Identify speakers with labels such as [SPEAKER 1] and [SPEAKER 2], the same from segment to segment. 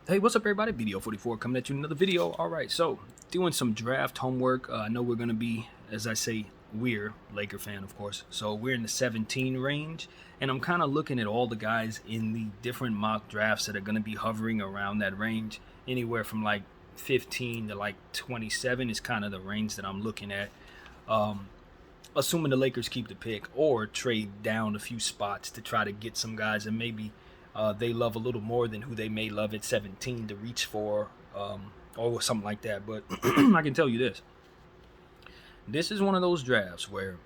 [SPEAKER 1] Hey, what's up, everybody? BDO44 coming at you in another video. All right, so doing some draft homework. I know we're going to be, as I say, we're Laker fan, of course. So we're in the 17 range, and I'm kind of looking at all the guys in the different mock drafts that are going to be hovering around that range. Anywhere from like 15 to like 27 is kind of the range that I'm looking at. Assuming the Lakers keep the pick or trade down a few spots to try to get some guys and maybe they love a little more than who they may love at 17 to reach for or something like that. But I can tell you this. This is one of those drafts where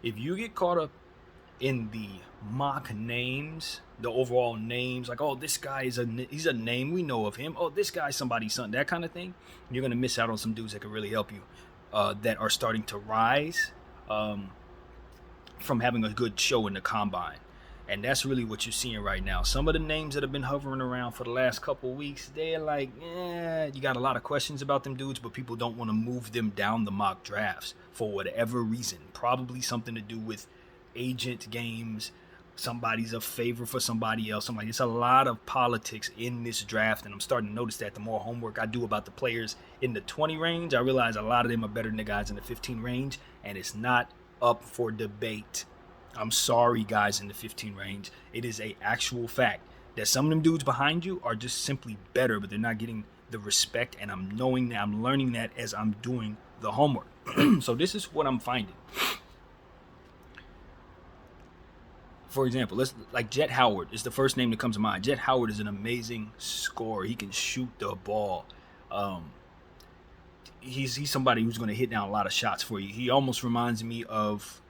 [SPEAKER 1] if you get caught up in the mock names, the overall names, like, oh, this guy he's a name, we know of him. Oh, this guy's somebody's son, that kind of thing. You're going to miss out on some dudes that can really help you that are starting to rise from having a good show in the combine. And that's really what you're seeing right now. Some of the names that have been hovering around for the last couple weeks, they're like, you got a lot of questions about them dudes, but people don't want to move them down the mock drafts for whatever reason. Probably something to do with agent games. Somebody's a favor for somebody else. It's a lot of politics in this draft, and I'm starting to notice that the more homework I do about the players in the 20 range, I realize a lot of them are better than the guys in the 15 range, and it's not up for debate. I'm sorry, guys in the 15 range. It is a actual fact that some of them dudes behind you are just simply better, but they're not getting the respect, and I'm knowing that, I'm learning that as I'm doing the homework. So this is what I'm finding. For example, like Jett Howard is the first name that comes to mind. Jett Howard is an amazing scorer. He can shoot the ball. He's somebody who's going to hit down a lot of shots for you. He almost reminds me of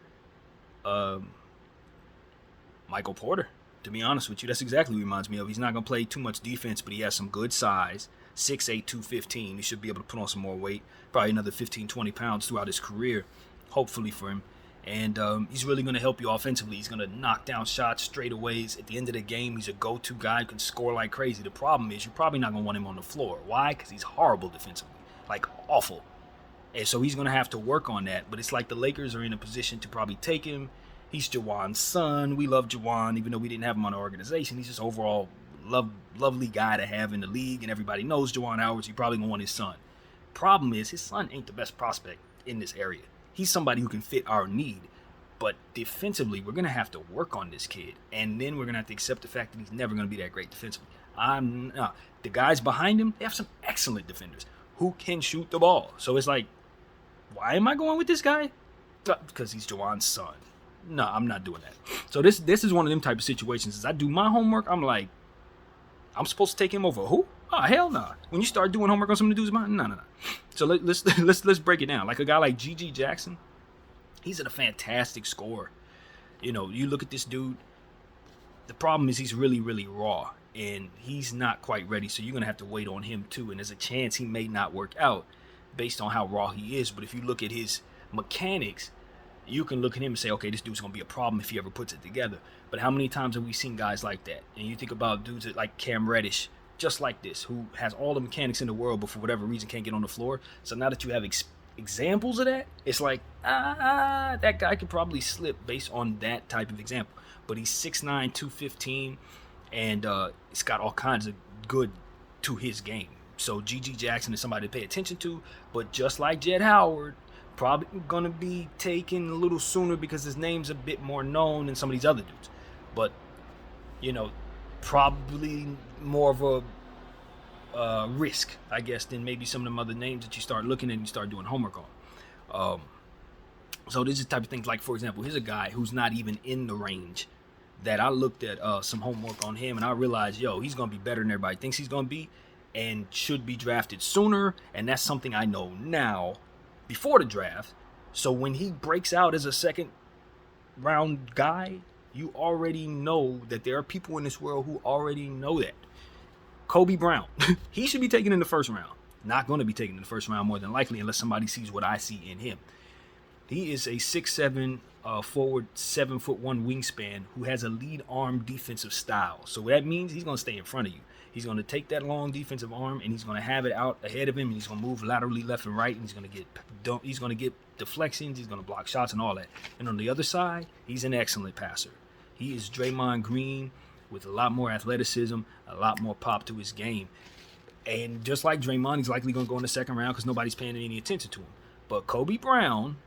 [SPEAKER 1] Michael Porter, to be honest with you. That's exactly what he reminds me of. He's not going to play too much defense, but he has some good size. 6'8", 215. He should be able to put on some more weight, probably another 15, 20 pounds throughout his career, hopefully for him. And he's really going to help you offensively. He's going to knock down shots straightaways. At the end of the game, he's a go-to guy who can score like crazy. The problem is you're probably not going to want him on the floor. Why? Because he's horrible defensively, like awful. And so he's going to have to work on that. But it's like the Lakers are in a position to probably take him. He's Juwan's son. We love Juwan, even though we didn't have him on the organization. He's just overall lovely guy to have in the league, and everybody knows Juwan Howard. You probably gonna want his son. Problem is, his son ain't the best prospect in this area. He's somebody who can fit our need, but defensively, we're gonna have to work on this kid, and then we're gonna have to accept the fact that he's never gonna be that great defensively. The guys behind him, they have some excellent defenders who can shoot the ball. So it's like, why am I going with this guy? Because he's Juwan's son. No, I'm not doing that. So this is one of them type of situations. As I do my homework, I'm like, I'm supposed to take him over who? Oh, hell no. Nah. When you start doing homework on some of the dudes behind, no. So let's break it down. Like a guy like GG Jackson, he's a fantastic scorer. You know, you look at this dude. The problem is he's really, really raw, and he's not quite ready. So you're gonna have to wait on him too. And there's a chance he may not work out based on how raw he is. But if you look at his mechanics, you can look at him and say, okay, this dude's going to be a problem if he ever puts it together. But how many times have we seen guys like that? And you think about dudes like Cam Reddish, just like this, who has all the mechanics in the world, but for whatever reason can't get on the floor. So now that you have examples of that, it's like, that guy could probably slip based on that type of example. But he's 6'9", 215, and it's got all kinds of good to his game. So GG Jackson is somebody to pay attention to, but just like Jett Howard, probably going to be taken a little sooner because his name's a bit more known than some of these other dudes. But, you know, probably more of a risk, I guess, than maybe some of them other names that you start looking at and you start doing homework on. So this is the type of things like, for example, here's a guy who's not even in the range that I looked at some homework on him, and I realized, he's going to be better than everybody thinks he's going to be and should be drafted sooner. And that's something I know now, before the draft. So when he breaks out as a second round guy, you already know that there are people in this world who already know that. Kobe Brown, he should be taken in the first round. Not going to be taken in the first round more than likely unless somebody sees what I see in him. He is a 6'7", forward, 7'1" wingspan who has a lead arm defensive style. So that means he's going to stay in front of you. He's going to take that long defensive arm and he's going to have it out ahead of him, and he's going to move laterally left and right, and he's going to get deflections, he's going to block shots and all that. And on the other side, he's an excellent passer. He is Draymond Green with a lot more athleticism, a lot more pop to his game. And just like Draymond, he's likely going to go in the second round because nobody's paying any attention to him. But Kobe Brown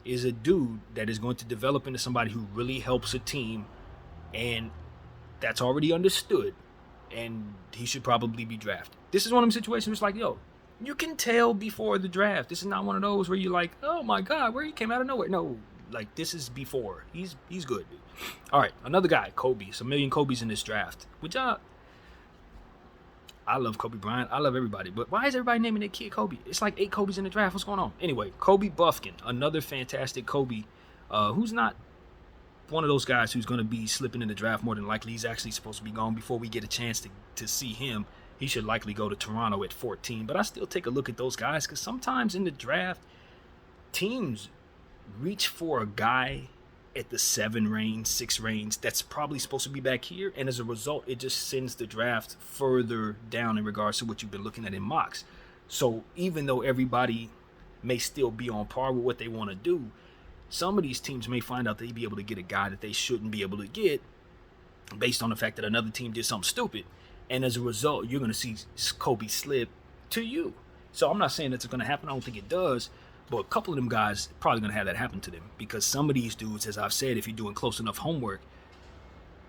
[SPEAKER 1] is a dude that is going to develop into somebody who really helps a team, and that's already understood, and he should probably be drafted. This is one of them situations where it's like, yo, you can tell before the draft. This is not one of those where you're like, oh my God, where he came out of nowhere. No, like this is before. He's good, dude. All right, another guy, Kobe. It's a million Kobe's in this draft. Which I love Kobe Bryant. I love everybody. But why is everybody naming their kid Kobe? It's like 8 Kobe's in the draft. What's going on? Anyway, Kobe Buffkin, another fantastic Kobe, who's not one of those guys who's going to be slipping in the draft more than likely. He's actually supposed to be gone before we get a chance to see him. He should likely go to Toronto at 14. But I still take a look at those guys because sometimes in the draft, teams reach for a guy at the 7 range, 6 range that's probably supposed to be back here, and as a result it just sends the draft further down in regards to what you've been looking at in mocks. So even though everybody may still be on par with what they want to do, some of these teams may find out they'd be able to get a guy that they shouldn't be able to get based on the fact that another team did something stupid, and as a result you're going to see Kobe slip to you. So I'm not saying that's going to happen. I don't think it does. But a couple of them guys probably going to have that happen to them because some of these dudes, as I've said, if you're doing close enough homework,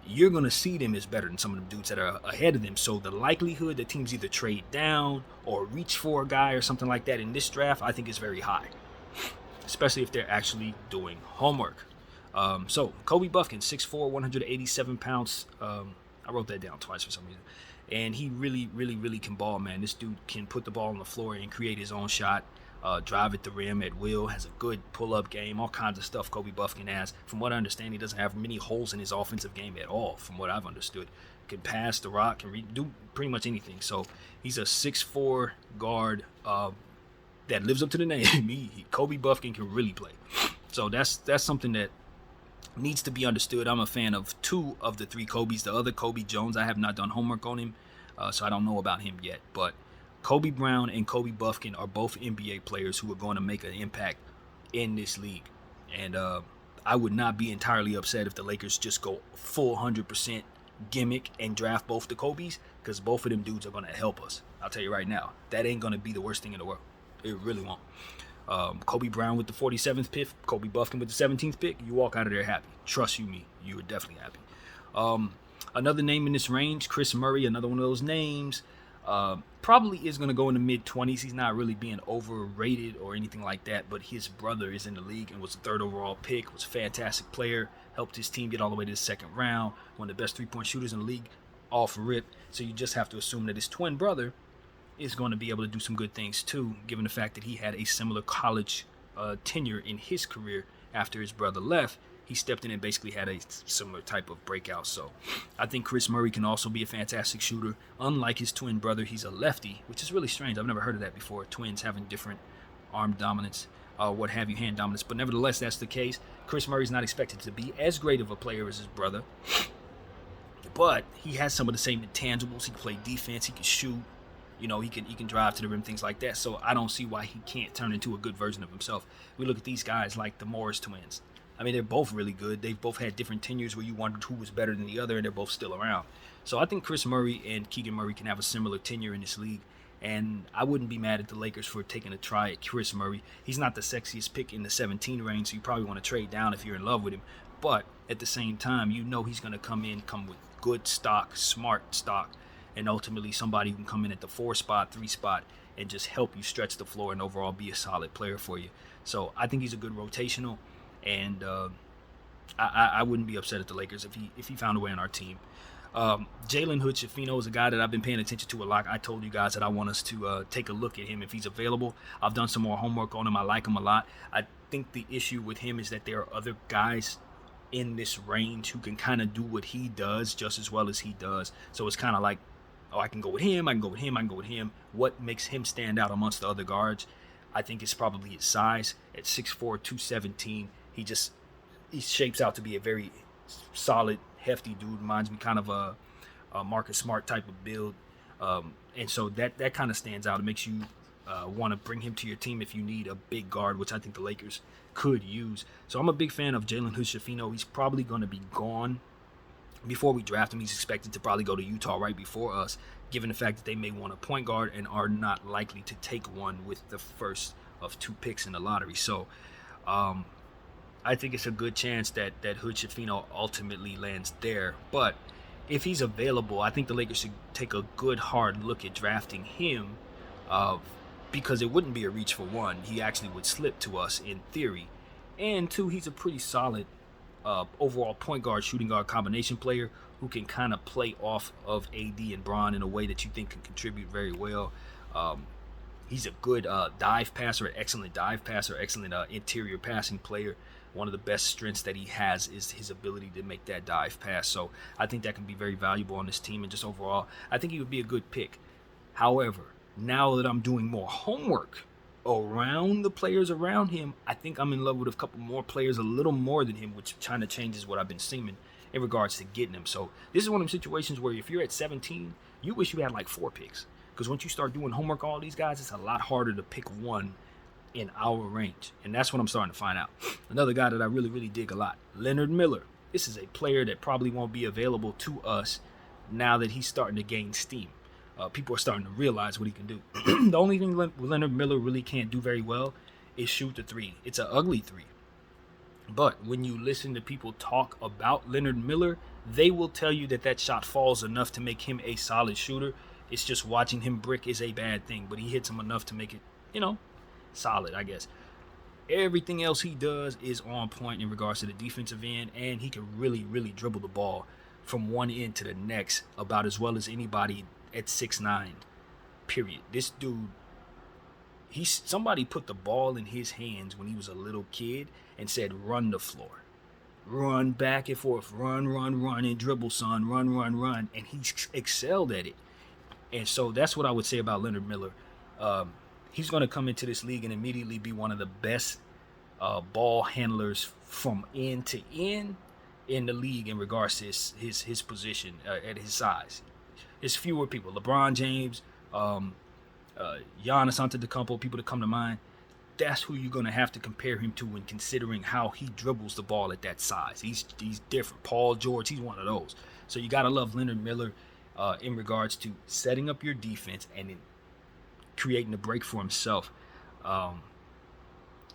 [SPEAKER 1] you're going to see them as better than some of them dudes that are ahead of them. So the likelihood that teams either trade down or reach for a guy or something like that in this draft, I think is very high, especially if they're actually doing homework. So Kobe Buffkin, 6'4", 187 pounds. I wrote that down twice for some reason. And he really, really, really can ball, man. This dude can put the ball on the floor and create his own shot. Drive at the rim at will, has a good pull-up game, all kinds of stuff Kobe Buffkin has. From what I understand, he doesn't have many holes in his offensive game at all, from what I've understood. Can pass the rock, can do pretty much anything. So he's a 6'4" guard that lives up to the name. Kobe Buffkin can really play. So that's something that needs to be understood. I'm a fan of 2 of the 3 Kobes. The other Kobe Jones, I have not done homework on him, so I don't know about him yet. But Kobe Brown and Kobe Buffkin are both NBA players who are going to make an impact in this league. And I would not be entirely upset if the Lakers just go full 100% gimmick and draft both the Kobes, because both of them dudes are going to help us. I'll tell you right now, that ain't going to be the worst thing in the world. It really won't. Kobe Brown with the 47th pick, Kobe Buffkin with the 17th pick, you walk out of there happy. Trust you me, you are definitely happy. Another name in this range, Chris Murray, another one of those names. Probably is going to go in the mid-20s. He's not really being overrated or anything like that, but his brother is in the league and was the 3rd overall pick, was a fantastic player, helped his team get all the way to the 2nd round, one of the best 3-point shooters in the league, off rip. So you just have to assume that his twin brother is going to be able to do some good things too, given the fact that he had a similar college tenure in his career after his brother left. He stepped in and basically had a similar type of breakout. So I think Chris Murray can also be a fantastic shooter. Unlike his twin brother, he's a lefty, which is really strange. I've never heard of that before. Twins having different arm dominance, what have you, hand dominance. But nevertheless, that's the case. Chris Murray's not expected to be as great of a player as his brother, but he has some of the same intangibles. He can play defense. He can shoot. You know, he can drive to the rim, things like that. So I don't see why he can't turn into a good version of himself. We look at these guys like the Morris twins. I mean, they're both really good. They've both had different tenures where you wondered who was better than the other, and they're both still around. So I think Chris Murray and Keegan Murray can have a similar tenure in this league, and I wouldn't be mad at the Lakers for taking a try at Chris Murray. He's not the sexiest pick in the 17 range, so you probably want to trade down if you're in love with him. But at the same time, you know he's going to come with good stock, smart stock, and ultimately somebody who can come in at the 4 spot, 3 spot, and just help you stretch the floor and overall be a solid player for you. So I think he's a good rotational. And I wouldn't be upset at the Lakers if he found a way on our team. Jalen Hood-Schifino is a guy that I've been paying attention to a lot. I told you guys that I want us to take a look at him if he's available. I've done some more homework on him. I like him a lot. I think the issue with him is that there are other guys in this range who can kind of do what he does just as well as he does. So it's kind of like, oh, I can go with him, I can go with him, I can go with him. What makes him stand out amongst the other guards? I think it's probably his size. At 6'4", 217, he shapes out to be a very solid, hefty dude. Reminds me kind of a Marcus Smart type of build. And so that kind of stands out. It makes you want to bring him to your team if you need a big guard, which I think the Lakers could use. So I'm a big fan of Jalen Hood-Schifino. He's probably going to be gone before we draft him, he's expected to probably go to Utah right before us, given the fact that they may want a point guard and are not likely to take one with the first of 2 picks in the lottery. So I think it's a good chance that Hood Schifino ultimately lands there. But if he's available, I think the Lakers should take a good hard look at drafting him, because it wouldn't be a reach for one. He actually would slip to us in theory. And 2, he's a pretty solid overall point guard, shooting guard combination player who can kind of play off of AD and Bron in a way that you think can contribute very well. He's a good dive passer, excellent dive passer, excellent interior passing player. One of the best strengths that he has is his ability to make that dive pass. So I think that can be very valuable on this team. And just overall, I think he would be a good pick. However, now that I'm doing more homework around the players around him, I think I'm in love with a couple more players a little more than him, which kind of changes what I've been seeing in regards to getting him. So this is one of them situations where if you're at 17, you wish you had like 4 picks. Because once you start doing homework on all these guys, it's a lot harder to pick one in our range. And that's what I'm starting to find out. Another guy that I really, really dig a lot, Leonard Miller. This is a player that probably won't be available to us now that he's starting to gain steam. People are starting to realize what he can do. The only thing Leonard Miller really can't do very well is shoot the 3. It's an ugly 3. But when you listen to people talk about Leonard Miller, they will tell you that shot falls enough to make him a solid shooter. It's just watching him brick is a bad thing, but he hits him enough to make it, solid, I guess. Everything else he does is on point in regards to the defensive end, and he can really, really dribble the ball from one end to the next about as well as anybody at 6'9", period. This dude, somebody put the ball in his hands when he was a little kid and said, run the floor. Run back and forth, run, and dribble, son, run. And he excelled at it. And so that's what I would say about Leonard Miller. He's going to come into this league and immediately be one of the best ball handlers from end to end in the league in regards to his position at his size. There's fewer people. LeBron James, Giannis Antetokounmpo, people that come to mind. That's who you're going to have to compare him to when considering how he dribbles the ball at that size. He's different. Paul George, he's one of those. So you got to love Leonard Miller in regards to setting up your defense and then creating a break for himself.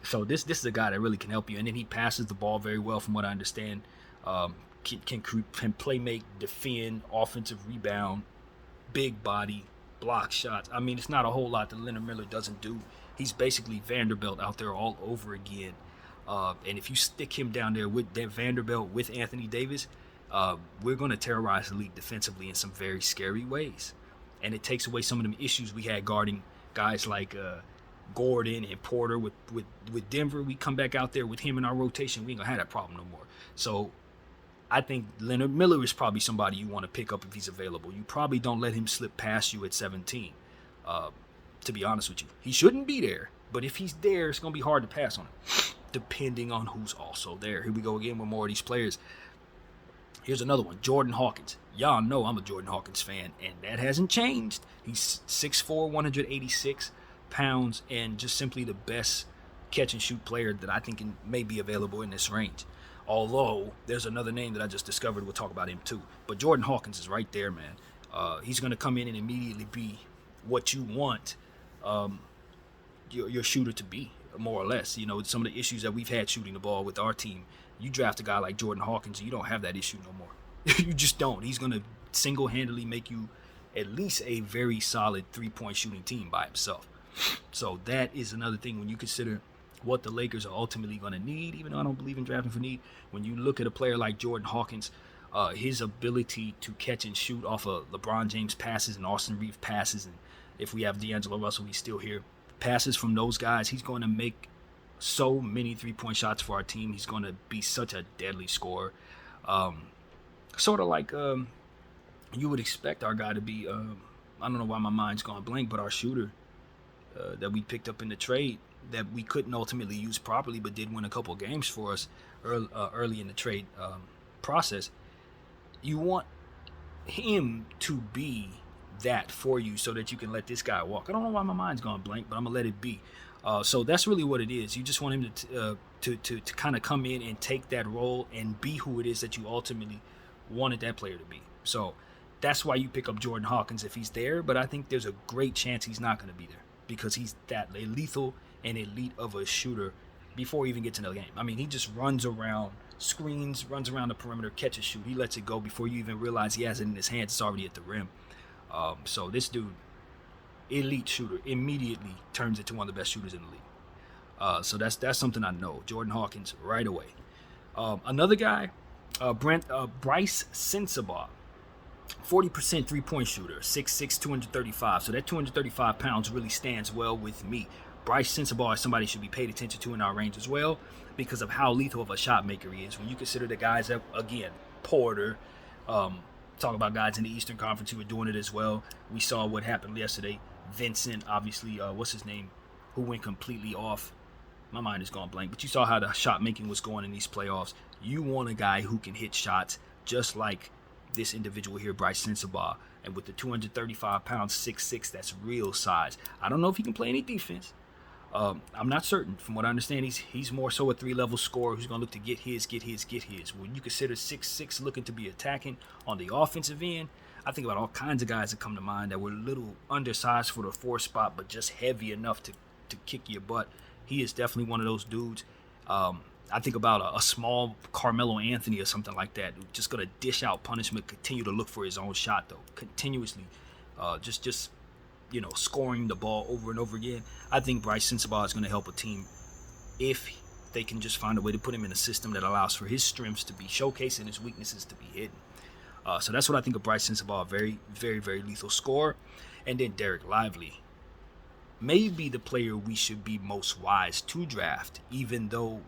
[SPEAKER 1] So this is a guy that really can help you. And then he passes the ball very well from what I understand. Can play make, defend, offensive rebound, big body, block shots. I mean, it's not a whole lot that Leonard Miller doesn't do. He's basically Vanderbilt out there all over again. And if you stick him down there with that Vanderbilt with Anthony Davis, we're going to terrorize the league defensively in some very scary ways. And it takes away some of them issues we had guarding guys like Gordon and Porter with Denver. We come back out there with him in our rotation, we ain't going to have that problem no more. So I think Leonard Miller is probably somebody you want to pick up if he's available. You probably don't let him slip past you at 17, to be honest with you. He shouldn't be there, but if he's there, it's going to be hard to pass on him, depending on who's also there. Here we go again with more of these players. Here's another one, Jordan Hawkins. Y'all know I'm a Jordan Hawkins fan, and that hasn't changed. He's 6'4", 186 pounds, and just simply the best catch-and-shoot player that I think may be available in this range. Although, there's another name that I just discovered. We'll talk about him too. But Jordan Hawkins is right there, man. He's going to come in and immediately be what you want your shooter to be, more or less. You know, some of the issues that we've had shooting the ball with our team. You draft a guy like Jordan Hawkins, you don't have that issue no more. You just don't. He's going to single-handedly make you at least a very solid three-point shooting team by himself. So that is another thing when you consider what the Lakers are ultimately going to need, even though I don't believe in drafting for need. When you look at a player like Jordan Hawkins, his ability to catch and shoot off of LeBron James passes and Austin Reeves passes, and if we have D'Angelo Russell, he's still here, passes from those guys, he's going to make so many three-point shots for our team. He's going to be such a deadly scorer. Sort of like you would expect our guy to be, I don't know why my mind's gone blank, but our shooter that we picked up in the trade that we couldn't ultimately use properly but did win a couple of games for us early in the trade process. You want him to be that for you so that you can let this guy walk. I don't know why my mind's gone blank, but I'm going to let it be. So that's really what it is. You just want him to kind of come in and take that role and be who it is that you ultimately wanted that player to be. So that's why you pick up Jordan Hawkins if he's there, but I think there's a great chance he's not going to be there because he's that lethal and elite of a shooter before he even gets into the game. I mean, he just runs around, screens, runs around the perimeter, catches, shoot. He lets it go before you even realize he has it in his hands. It's already at the rim. So this dude, elite shooter, immediately turns into one of the best shooters in the league. So that's something I know. Jordan Hawkins right away. Another guy, Bryce Sensabaugh. 40% three-point shooter, 6'6", 235. So that 235 pounds really stands well with me. Bryce Sensabaugh is somebody should be paid attention to in our range as well because of how lethal of a shot maker he is. When you consider the guys that, again, Porter, talk about guys in the Eastern Conference who were doing it as well. We saw what happened yesterday. Vincent, obviously, what's his name, who went completely off. My mind is gone blank, but you saw how the shot making was going in these playoffs. You want a guy who can hit shots just like this individual here, Bryce Sensabaugh, and with the 235 pounds, 6'6", that's real size. I don't know if he can play any defense. I'm not certain. From what I understand, he's more so a 3-level scorer who's going to look to get his. When you consider 6'6", looking to be attacking on the offensive end, I think about all kinds of guys that come to mind that were a little undersized for the 4 spot, but just heavy enough to kick your butt. He is definitely one of those dudes. I think about a small Carmelo Anthony or something like that, who's just going to dish out punishment, continue to look for his own shot, though, continuously, just scoring the ball over and over again. I think Bryce Sensabaugh is going to help a team if they can just find a way to put him in a system that allows for his strengths to be showcased and his weaknesses to be hidden. So that's what I think of Bryce Sensabaugh, very, very, very lethal scorer. And then Dereck Lively may be the player we should be most wise to draft, even though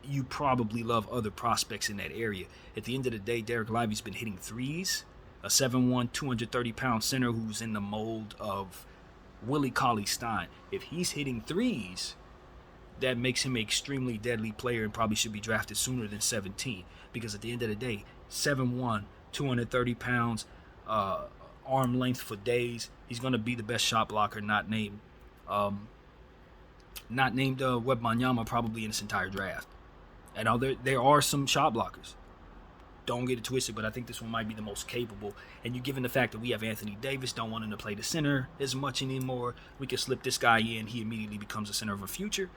[SPEAKER 1] you probably love other prospects in that area. At the end of the day, Dereck Lively's been hitting threes. A 7'1", 230-pound center who's in the mold of Willie Cauley-Stein. If he's hitting threes, that makes him an extremely deadly player and probably should be drafted sooner than 17. Because at the end of the day, 7'1", 230 pounds, arm length for days. He's going to be the best shot blocker, not named Wembanyama probably in this entire draft. And there are some shot blockers. Don't get it twisted, but I think this one might be the most capable. And you, given the fact that we have Anthony Davis, don't want him to play the center as much anymore, we can slip this guy in. He immediately becomes a center of a future,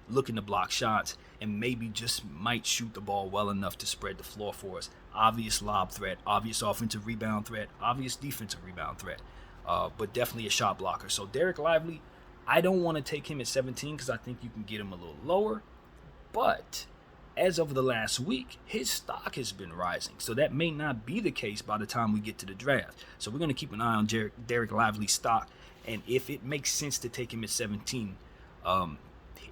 [SPEAKER 1] looking to block shots, and maybe just might shoot the ball well enough to spread the floor for us. Obvious lob threat, obvious offensive rebound threat, obvious defensive rebound threat, but definitely a shot blocker. So Dereck Lively, I don't want to take him at 17 because I think you can get him a little lower, but as of the last week, his stock has been rising. So that may not be the case by the time we get to the draft. So we're going to keep an eye on Dereck Lively's stock. And if it makes sense to take him at 17,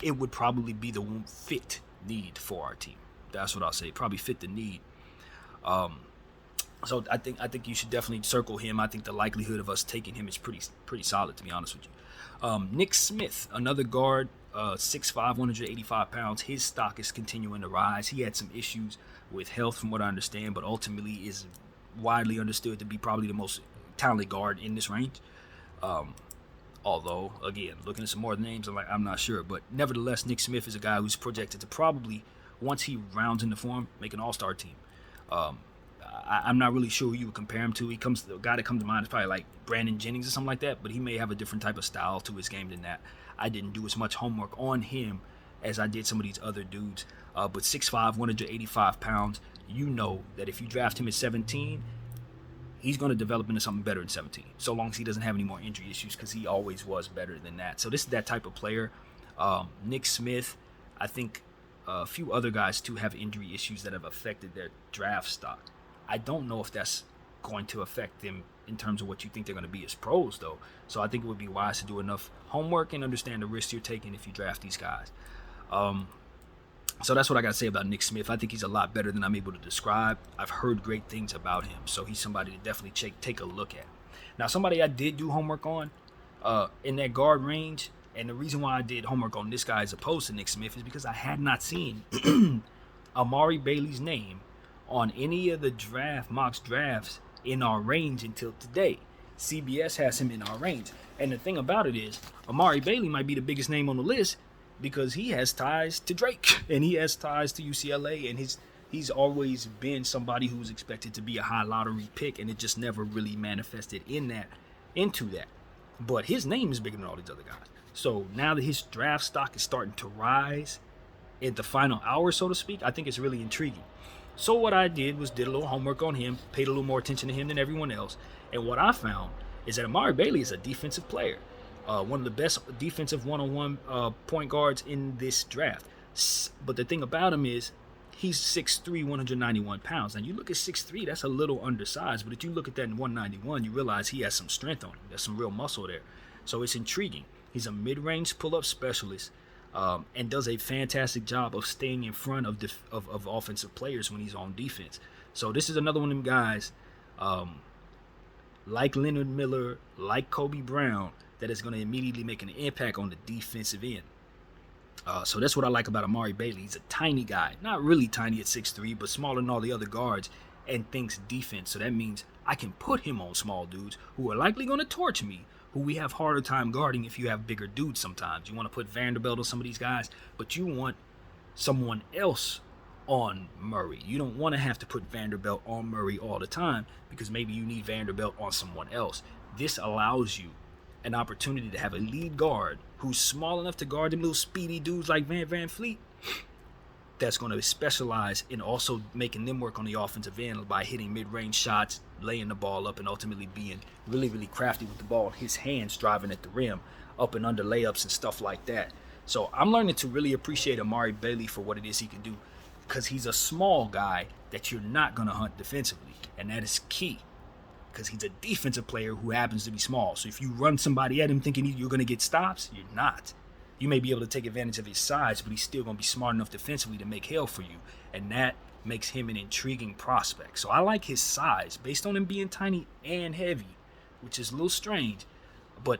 [SPEAKER 1] it would probably be the fit need for our team. That's what I'll say. Probably fit the need. So I think you should definitely circle him. I think the likelihood of us taking him is pretty solid, to be honest with you. Nick Smith, another guard, 6'5", 185 pounds. His stock is continuing to rise. He had some issues with health from what I understand, but ultimately is widely understood to be probably the most talented guard in this range. Although, again, looking at some more names, I'm not sure. But nevertheless, Nick Smith is a guy who's projected to probably, once he rounds into form, make an all-star team. I'm not really sure who you would compare him to. The guy that comes to mind is probably like Brandon Jennings or something like that, but he may have a different type of style to his game than that. I didn't do as much homework on him as I did some of these other dudes. But 6'5", 185 pounds, you know that if you draft him at 17, he's going to develop into something better than 17, so long as he doesn't have any more injury issues, because he always was better than that. So this is that type of player. Nick Smith, I think a few other guys too have injury issues that have affected their draft stock. I don't know if that's going to affect them in terms of what you think they're going to be as pros, though. So I think it would be wise to do enough homework and understand the risks you're taking if you draft these guys. So that's what I got to say about Nick Smith. I think he's a lot better than I'm able to describe. I've heard great things about him, so he's somebody to definitely take a look at. Now, somebody I did do homework on in that guard range, and the reason why I did homework on this guy as opposed to Nick Smith is because I had not seen Amari Bailey's name on any of the mock drafts in our range until today. CBS has him in our range. And the thing about it is, Amari Bailey might be the biggest name on the list because he has ties to Drake and he has ties to UCLA, and his He's always been somebody who's expected to be a high lottery pick, and it just never really manifested into that. But his name is bigger than all these other guys. So now that his draft stock is starting to rise in the final hour, so to speak, I think it's really intriguing. So what I did was did a little homework on him, paid a little more attention to him than everyone else, and what I found is that Amari Bailey is a defensive player, one of the best defensive one-on-one point guards in this draft. But the thing about him is he's 6'3", 191 pounds. And you look at 6'3", that's a little undersized, but if you look at that in 191, you realize he has some strength on him. There's some real muscle there. So it's intriguing. He's a mid-range pull-up specialist. And does a fantastic job of staying in front of offensive players when he's on defense. So this is another one of them guys, like Leonard Miller, like Kobe Brown, that is going to immediately make an impact on the defensive end. So that's what I like about Amari Bailey. He's a tiny guy, not really tiny at 6'3", but smaller than all the other guards, and thinks defense. So that means I can put him on small dudes who are likely going to torch me, who we have harder time guarding if you have bigger dudes sometimes. You want to put Vanderbilt on some of these guys, but you want someone else on Murray. You don't want to have to put Vanderbilt on Murray all the time because maybe you need Vanderbilt on someone else. This allows you an opportunity to have a lead guard who's small enough to guard them little speedy dudes like Van Fleet, that's going to specialize in also making them work on the offensive end by hitting mid-range shots, laying the ball up, and ultimately being really, really crafty with the ball in his hands, driving at the rim, up and under layups and stuff like that. So I'm learning to really appreciate Amari Bailey for what it is he can do, because he's a small guy that you're not going to hunt defensively, and that is key, because he's a defensive player who happens to be small. So if you run somebody at him thinking you're going to get stops, you're not. You may be able to take advantage of his size, but he's still going to be smart enough defensively to make hell for you. And that makes him an intriguing prospect. So I like his size, based on him being tiny and heavy, which is a little strange, but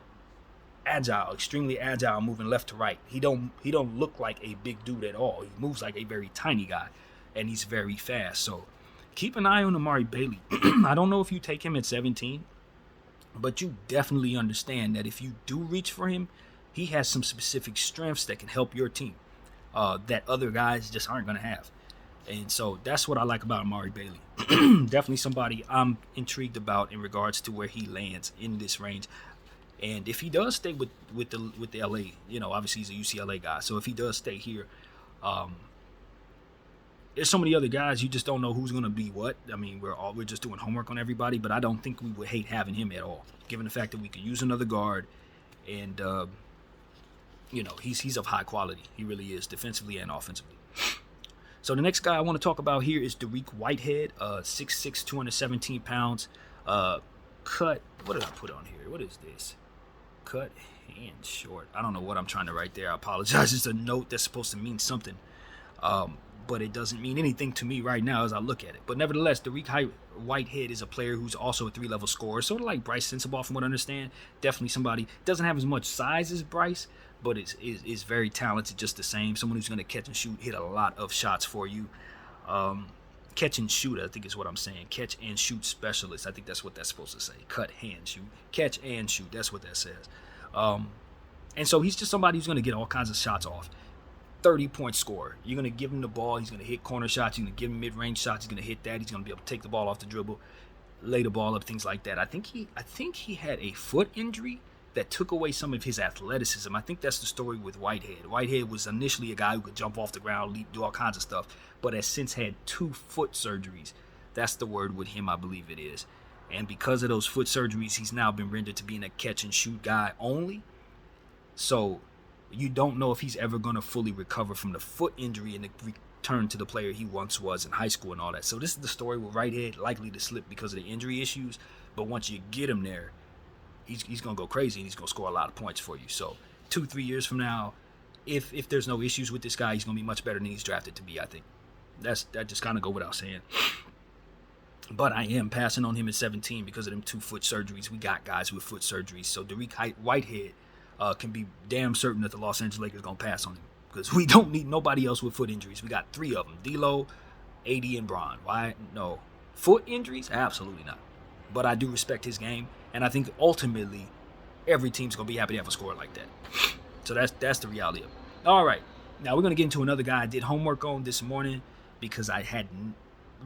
[SPEAKER 1] agile, extremely agile, moving left to right. He don't look like a big dude at all. He moves like a very tiny guy, and he's very fast. So keep an eye on Amari Bailey. I don't know if you take him at 17, but you definitely understand that if you do reach for him, he has some specific strengths that can help your team that other guys just aren't going to have. And so that's what I like about Amari Bailey. Definitely somebody I'm intrigued about in regards to where he lands in this range. And if he does stay with the LA, obviously he's a UCLA guy. So if he does stay here, there's so many other guys, you just don't know who's going to be what. I mean, we're just doing homework on everybody, but I don't think we would hate having him at all, given the fact that we could use another guard. And he's of high quality. He really is, defensively and offensively. So the next guy I want to talk about here is Dariq Whitehead, 6'6", 217 pounds. Cut. What did I put on here? What is this? Cut hand short. I don't know what I'm trying to write there. I apologize. It's a note that's supposed to mean something. But it doesn't mean anything to me right now as I look at it. But nevertheless, Dariq Whitehead is a player who's also a 3-level scorer, sort of like Bryce Sensabaugh from what I understand. Definitely somebody, doesn't have as much size as Bryce, but is very talented just the same. Someone who's going to catch and shoot, hit a lot of shots for you. Catch and shoot, I think is what I'm saying. Catch and shoot specialist. I think that's what that's supposed to say. Cut, hand, shoot. Catch and shoot. That's what that says. And so he's just somebody who's going to get all kinds of shots off. 30-point scorer. You're going to give him the ball. He's going to hit corner shots. You're going to give him mid-range shots. He's going to hit that. He's going to be able to take the ball off the dribble, lay the ball up, things like that. I think he had a foot injury that took away some of his athleticism. I think that's the story with Whitehead. Whitehead was initially a guy who could jump off the ground, leap, do all kinds of stuff, but has since had 2 foot surgeries. That's the word with him, I believe it is. And because of those foot surgeries, he's now been rendered to being a catch-and-shoot guy only. So you don't know if he's ever going to fully recover from the foot injury and return to the player he once was in high school and all that. So this is the story with Whitehead, likely to slip because of the injury issues. But once you get him there, he's going to go crazy and he's going to score a lot of points for you. So 2-3 years from now, if there's no issues with this guy, he's going to be much better than he's drafted to be, I think. That just kind of go without saying. But I am passing on him at 17 because of them 2 foot surgeries. We got guys with foot surgeries. So Dariq Whitehead can be damn certain that the Los Angeles Lakers going to pass on him because we don't need nobody else with foot injuries. We got 3 of them, D'Lo, AD, and Bron. Why? No. Foot injuries? Absolutely not. But I do respect his game, and I think ultimately every team's going to be happy to have a scorer like that. So that's the reality of it. All right. Now we're going to get into another guy I did homework on this morning. because I had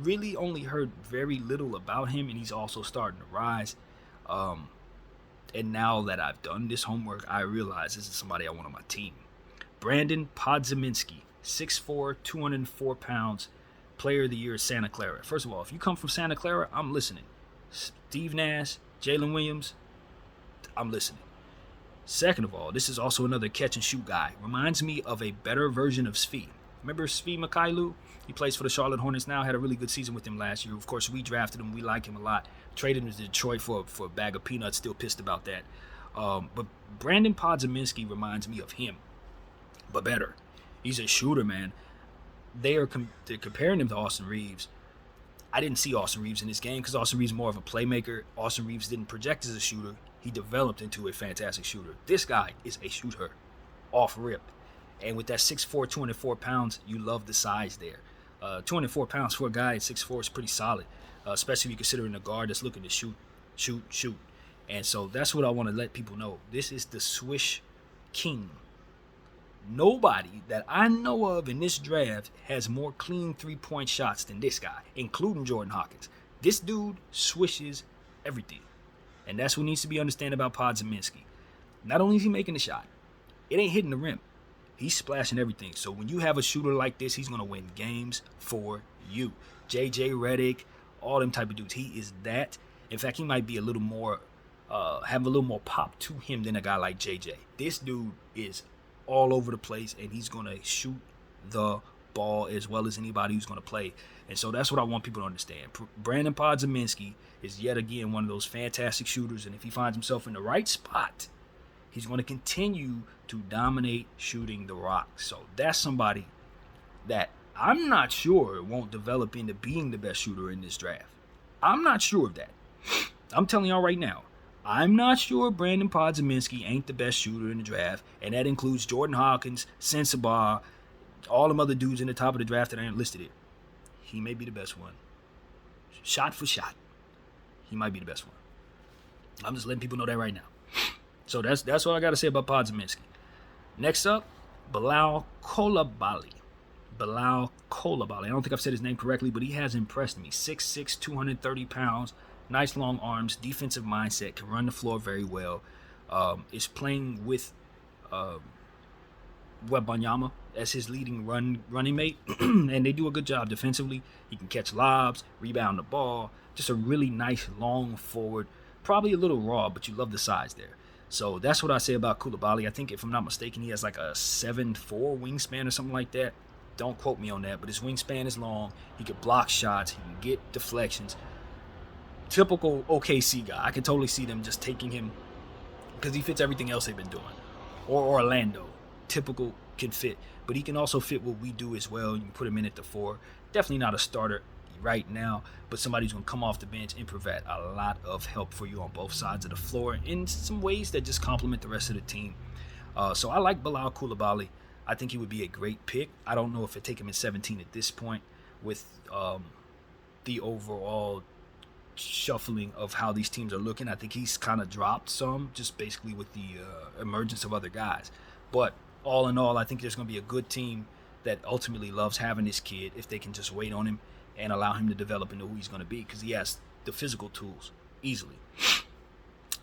[SPEAKER 1] really only heard very little about him, and he's also starting to rise. Um, and now that I've done this homework, I realize this is somebody I want on my team. Brandon Podziemski, 6'4", 204 pounds, player of the year at Santa Clara. First of all, if you come from Santa Clara, I'm listening. Steve Nash, Jalen Williams, I'm listening. Second of all, this is also another catch and shoot guy. Reminds me of a better version of Svi. Remember Svi Mykhailiuk? He plays for the Charlotte Hornets now. Had a really good season with him last year. Of course, we drafted him. We like him a lot. Traded him to Detroit for a bag of peanuts. Still pissed about that. But Brandon Podziemski reminds me of him, but better. He's a shooter, man. They're comparing him to Austin Reeves. I didn't see Austin Reeves in this game because Austin Reeves is more of a playmaker. Austin Reeves didn't project as a shooter. He developed into a fantastic shooter. This guy is a shooter off rip. And with that 6'4", 204 pounds, you love the size there. 204 pounds for a guy at 6'4" is pretty solid, especially if you consider a guard that's looking to shoot. And so that's what I want to let people know. This is the Swish King. Nobody that I know of in this draft has more clean three-point shots than this guy, including Jordan Hawkins. This dude swishes everything. And that's what needs to be understood about Podziemski. Not only is he making the shot, it ain't hitting the rim. He's splashing everything. So when you have a shooter like this, he's going to win games for you. JJ Redick, all them type of dudes. He is that. In fact, he might be a little more, have a little more pop to him than a guy like JJ. This dude is all over the place, and he's going to shoot the ball as well as anybody who's going to play. And so that's what I want people to understand. Brandon Podziemski is yet again one of those fantastic shooters, and if he finds himself in the right spot, he's going to continue to dominate shooting the rock. So that's somebody that I'm not sure won't develop into being the best shooter in this draft. I'm not sure of that. I'm telling y'all right now, I'm not sure Brandon Podziemski ain't the best shooter in the draft, and that includes Jordan Hawkins, Sensabaugh, all them other dudes in the top of the draft that ain't listed here. He may be the best one. Shot for shot, he might be the best one. I'm just letting people know that right now. So that's all I got to say about Podziemski. Next up, Bilal Coulibaly. Bilal Coulibaly. I don't think I've said his name correctly, but he has impressed me. 6'6", 230 pounds. Nice long arms, defensive mindset, can run the floor very well. Is playing with Wembanyama as his leading running mate, and they do a good job defensively. He can catch lobs, rebound the ball. Just a really nice long forward. Probably a little raw, but you love the size there. So that's what I say about Coulibaly. I think, if I'm not mistaken, he has like a 7'4" wingspan or something like that. Don't quote me on that, but his wingspan is long. He can block shots. He can get deflections. Typical OKC guy. I can totally see them just taking him because he fits everything else they've been doing. Or Orlando. Typical can fit. But he can also fit what we do as well. You can put him in at the 4. Definitely not a starter right now, but somebody who's going to come off the bench and provide a lot of help for you on both sides of the floor in some ways that just complement the rest of the team. So I like Bilal Coulibaly. I think he would be a great pick. I don't know if I'd take him at 17 at this point with the overall shuffling of how these teams are looking. I think he's kind of dropped some just basically with the emergence of other guys. But all in all, I think there's going to be a good team that ultimately loves having this kid if they can just wait on him and allow him to develop into who he's going to be, because he has the physical tools easily.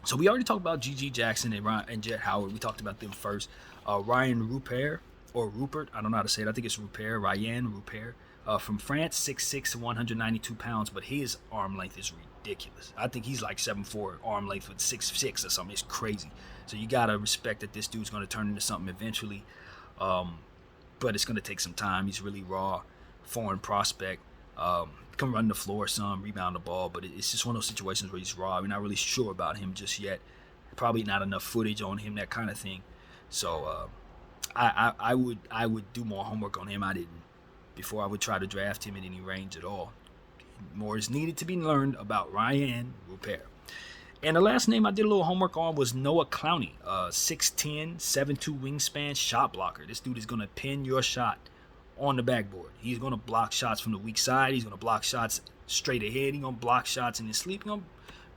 [SPEAKER 1] So we already talked about G.G. Jackson and Jet Howard. We talked about them first. Ryan Rupert, or Rupert, I don't know how to say it. I think it's Rupert, Ryan Rupert, from France, 6'6", 192 pounds, but his arm length is ridiculous. I think he's like 7'4", arm length with 6'6" or something. It's crazy. So you got to respect that this dude's going to turn into something eventually, but it's going to take some time. He's really raw, foreign prospect. Can run the floor some, rebound the ball, but it's just one of those situations where he's raw. We're not really sure about him just yet. Probably not enough footage on him, that kind of thing. So I would do more homework on him. I didn't before I would try to draft him in any range at all. More is needed to be learned about Ryan Rupert. And the last name I did a little homework on was Noah Clowney, 6'10", 7'2" wingspan shot blocker. This dude is going to pin your shot on the backboard. He's going to block shots from the weak side. He's going to block shots straight ahead. He's going to block shots in his sleep. He's going to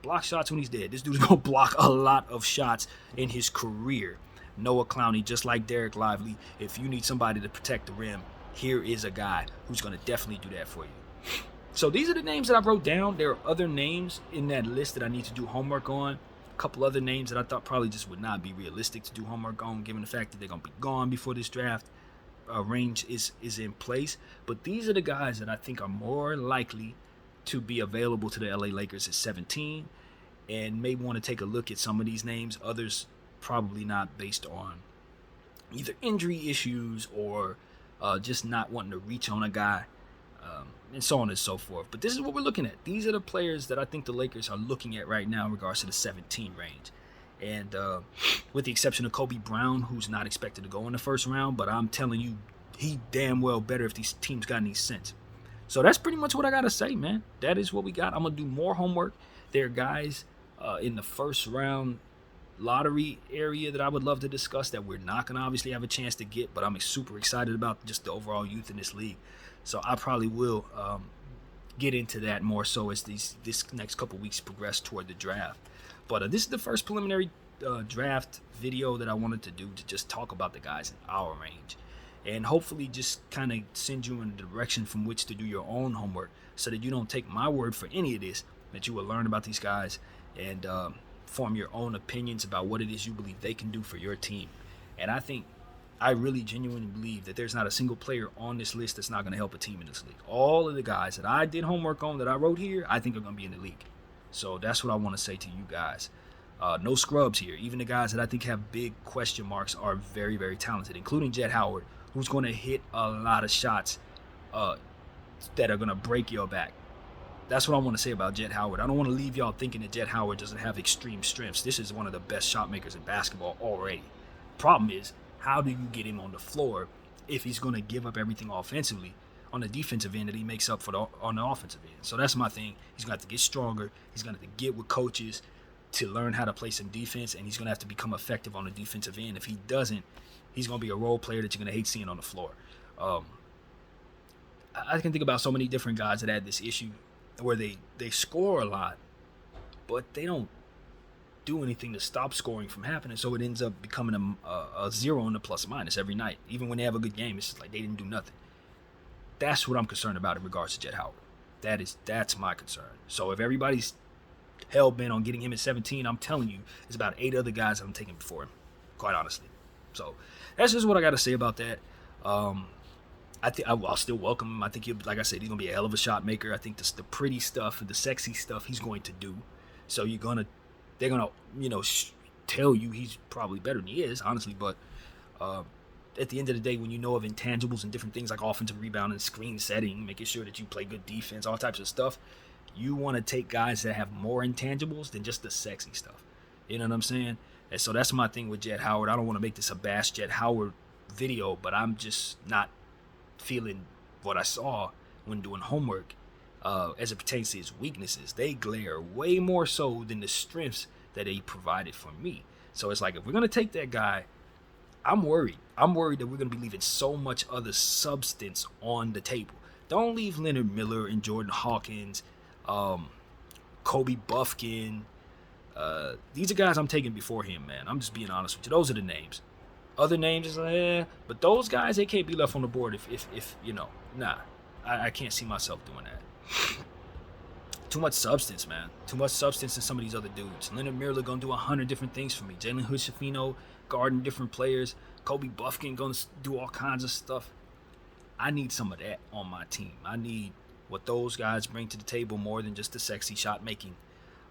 [SPEAKER 1] block shots when he's dead. This dude's going to block a lot of shots in his career. Noah Clowney, just like Derek Lively, if you need somebody to protect the rim, here is a guy who's going to definitely do that for you. So these are the names that I wrote down. There are other names in that list that I need to do homework on. A couple other names that I thought probably just would not be realistic to do homework on, given the fact that they're going to be gone before this draft range is in place. But these are the guys that I think are more likely to be available to the LA Lakers at 17, and may want to take a look at some of these names. Others probably not, based on either injury issues or just not wanting to reach on a guy. And so on and so forth. But this is what we're looking at. These are the players that I think the Lakers are looking at right now in regards to the 17 range. And with the exception of Kobe Brown, who's not expected to go in the first round, but I'm telling you, he damn well better if these teams got any sense. So that's pretty much what I got to say, man. That is what we got. I'm going to do more homework. There are guys in the first round lottery area that I would love to discuss that we're not going to obviously have a chance to get, but I'm super excited about just the overall youth in this league. So I probably will get into that more so as this next couple weeks progress toward the draft. But this is the first preliminary draft video that I wanted to do to just talk about the guys in our range. And hopefully just kind of send you in the direction from which to do your own homework, so that you don't take my word for any of this, that you will learn about these guys and form your own opinions about what it is you believe they can do for your team. And I really genuinely believe that there's not a single player on this list that's not going to help a team in this league. All of the guys that I did homework on, that I wrote here, I think are going to be in the league. So that's what I want to say to you guys. No scrubs here. Even the guys that I think have big question marks are very, very talented, including Jett Howard, who's going to hit a lot of shots that are going to break your back. That's what I want to say about Jett Howard. I don't want to leave y'all thinking that Jett Howard doesn't have extreme strengths. This is one of the best shot makers in basketball already. Problem is, how do you get him on the floor if he's going to give up everything offensively on the defensive end that he makes up for on the offensive end? So that's my thing. He's going to have to get stronger. He's going to have to get with coaches to learn how to play some defense, and he's going to have to become effective on the defensive end. If he doesn't, he's going to be a role player that you're going to hate seeing on the floor. I can think about so many different guys that had this issue where they score a lot, but they don't do anything to stop scoring from happening, so it ends up becoming a zero in the plus minus every night. Even when they have a good game, it's just like they didn't do nothing. That's what I'm concerned about in regards to Jett Howard. That's my concern. So if everybody's hell-bent on getting him at 17, I'm telling you, there's about 8 other guys I'm taking before him, quite honestly. So that's just what I got to say about that. I'll still welcome him. I think like I said, he's gonna be a hell of a shot maker. I think the pretty stuff and the sexy stuff he's going to do. So they're gonna tell you he's probably better than he is, honestly. But at the end of the day, when you know of intangibles and different things like offensive rebounding, screen setting, making sure that you play good defense, all types of stuff, you want to take guys that have more intangibles than just the sexy stuff. You know what I'm saying? And so that's my thing with Jett Howard. I don't want to make this a bash Jett Howard video, but I'm just not feeling what I saw when doing homework as it pertains to his weaknesses. They glare way more so than the strengths that he provided for me. So it's like, if we're going to take that guy, I'm worried. I'm worried that we're going to be leaving so much other substance on the table. Don't leave Leonard Miller and Jordan Hawkins, Kobe Buffkin. These are guys I'm taking before him, man. I'm just being honest with you. Those are the names. Other names is but those guys, they can't be left on the board if I can't see myself doing that. Too much substance, man. Too much substance in some of these other dudes. Leonard Miller gonna do 100 different things for me. Jalen Hood-Schifino guarding different players. Kobe Buffkin gonna do all kinds of stuff. I need some of that on my team. I need what those guys bring to the table more than just the sexy shot making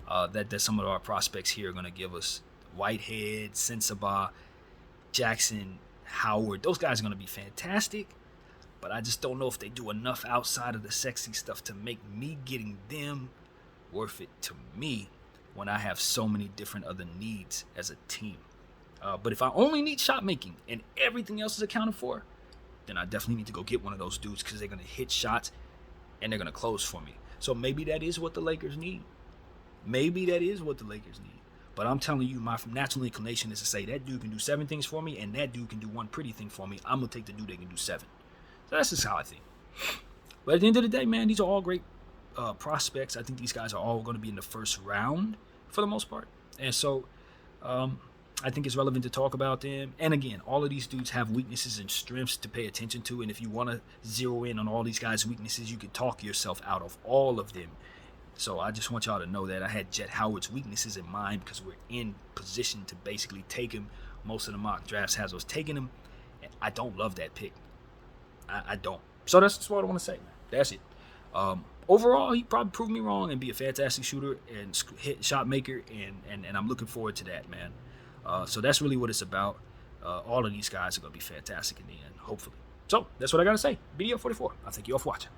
[SPEAKER 1] that some of our prospects here are gonna give us. Whitehead, Sensabaugh, Jackson, Howard, those guys are going to be fantastic, but I just don't know if they do enough outside of the sexy stuff to make me getting them worth it to me when I have so many different other needs as a team. But if I only need shot making and everything else is accounted for, then I definitely need to go get one of those dudes, because they're going to hit shots and they're going to close for me. So maybe that is what the Lakers need. But I'm telling you, my natural inclination is to say that dude can do 7 things for me, and that dude can do 1 pretty thing for me. I'm going to take the dude that can do 7. So that's just how I think. But at the end of the day, man, these are all great prospects. I think these guys are all going to be in the first round for the most part. And so I I think it's relevant to talk about them. And again, all of these dudes have weaknesses and strengths to pay attention to. And if you want to zero in on all these guys' weaknesses, you can talk yourself out of all of them. So I just want y'all to know that I had Jet Howard's weaknesses in mind because we're in position to basically take him. Most of the mock drafts has us taking him. And I don't love that pick. I don't. So that's just what I want to say, man. That's it. Overall, he probably proved me wrong and be a fantastic shooter and hit shot maker, and I'm looking forward to that, man. So that's really what it's about. All of these guys are going to be fantastic in the end, hopefully. So that's what I got to say. BDO 44. I thank you all for watching.